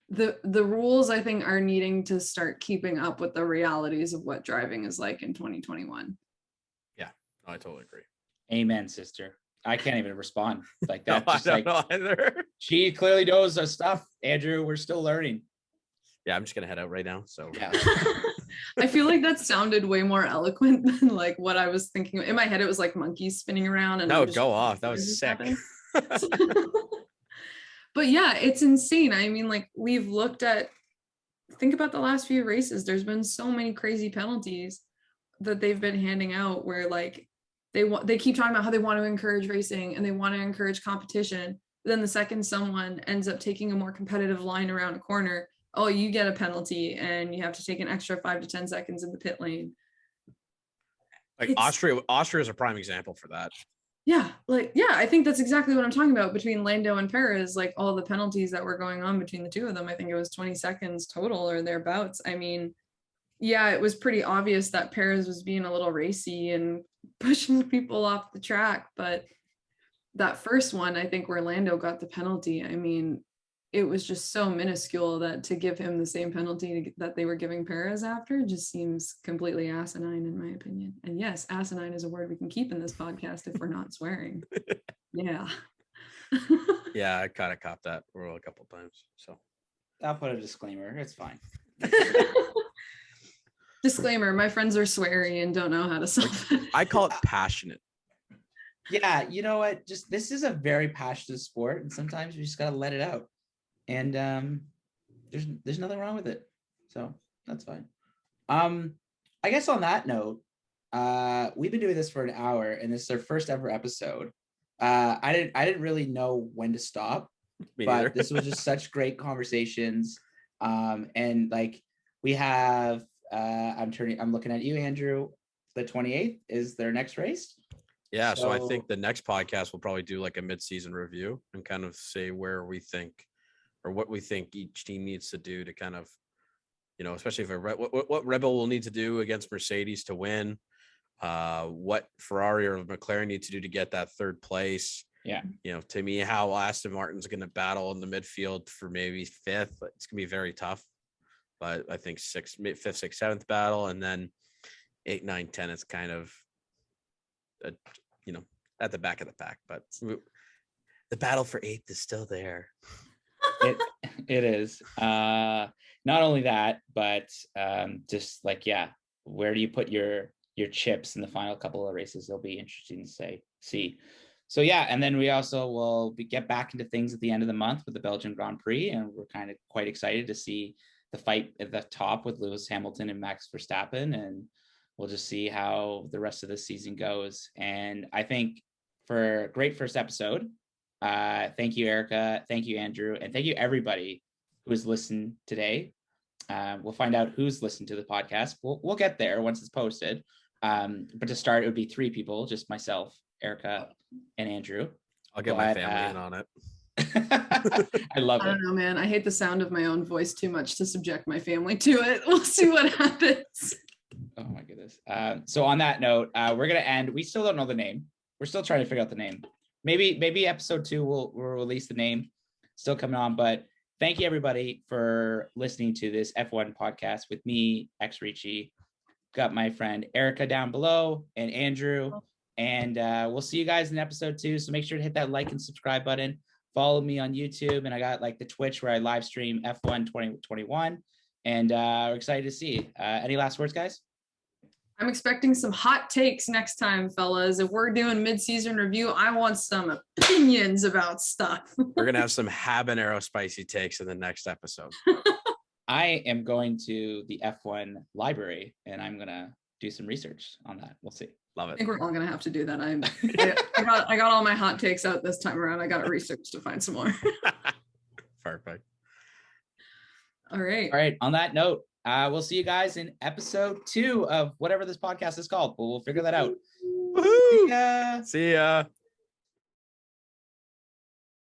the rules, I think, are needing to start keeping up with the realities of what driving is like in 2021. Yeah, I totally agree. Amen, sister. I can't even respond like that. No, Just I like, don't know either. she clearly knows her stuff, Andrew. We're still learning. Yeah, I'm just gonna head out right now. So Yeah. I feel like that sounded way more eloquent than like what I was thinking. In my head, it was like monkeys spinning around. And that would go off. That was sick. But yeah, it's insane. I mean, like, we've looked at, think about the last few races. There's been so many crazy penalties that they've been handing out where like they keep talking about how they want to encourage racing and they want to encourage competition. Then the second someone ends up taking a more competitive line around a corner, oh, you get a penalty and you have to take an extra 5 to 10 seconds in the pit lane. Like Austria is a prime example for that. Yeah, I think that's exactly what I'm talking about between Lando and Perez, like all the penalties that were going on between the two of them. I think it was 20 seconds total or thereabouts. I mean, yeah, it was pretty obvious that Perez was being a little racy and pushing people off the track, but that first one, I think where Lando got the penalty, I mean, it was just so minuscule that to give him the same penalty that they were giving Perez after just seems completely asinine in my opinion. And yes, asinine is a word we can keep in this podcast if we're not swearing. Yeah. Yeah, I kind of copped that rule a couple times. So I'll put a disclaimer. It's fine. Disclaimer, my friends are sweary and don't know how to solve it. I call it passionate. Yeah, you know what? Just this is a very passionate sport, and sometimes you just gotta let it out. And there's nothing wrong with it, so that's fine. I guess on that note, we've been doing this for an hour, and this is our first ever episode. I didn't really know when to stop, but this was just such great conversations. And like we have, I'm looking at you, Andrew. The 28th is their next race. Yeah, so I think the next podcast will probably do like a mid-season review and kind of say where we think or what we think each team needs to do to kind of, especially if what Red Bull will need to do against Mercedes to win, what Ferrari or McLaren need to do to get that third place. Yeah. To me, how Aston Martin's going to battle in the midfield for maybe 5th. It's going to be very tough, but I think 5th, 6th, 7th battle, and then 8, 9, 10 is kind of, at the back of the pack, but the battle for 8th is still there. It is. Not only that, but just like, yeah, where do you put your chips in the final couple of races? It'll be interesting to see. So yeah, and then we also will get back into things at the end of the month with the Belgian Grand Prix, and we're kind of quite excited to see the fight at the top with Lewis Hamilton and Max Verstappen, and we'll just see how the rest of the season goes. And I think for a great first episode, thank you, Erica. Thank you, Andrew. And thank you, everybody who has listened today. We'll find out who's listened to the podcast. We'll get there once it's posted. But to start, it would be 3 people, just myself, Erica, and Andrew. I'll get my family in on it. I love it. I don't know, man. I hate the sound of my own voice too much to subject my family to it. We'll see what happens. Oh my goodness. So on that note, we're gonna end. We still don't know the name. We're still trying to figure out the name. Maybe episode 2 we'll release the name. Still coming on, but thank you everybody for listening to this F1 podcast with me, X Ricci. Got my friend Erica down below and Andrew, and we'll see you guys in episode 2. So make sure to hit that like and subscribe button. Follow me on YouTube, and I got like the Twitch where I live stream F1 2021, and we're excited to see. Any last words, guys? I'm expecting some hot takes next time, fellas. If we're doing mid-season review, I want some opinions about stuff. We're going to have some habanero spicy takes in the next episode. I am going to the F1 library, and I'm going to do some research on that. We'll see. Love it. I think we're all going to have to do that. I got all my hot takes out this time around. I got to research to find some more. Perfect. All right. All right. On that note, we'll see you guys in episode 2 of whatever this podcast is called, but we'll figure that out. Woohoo! Yeah. See ya.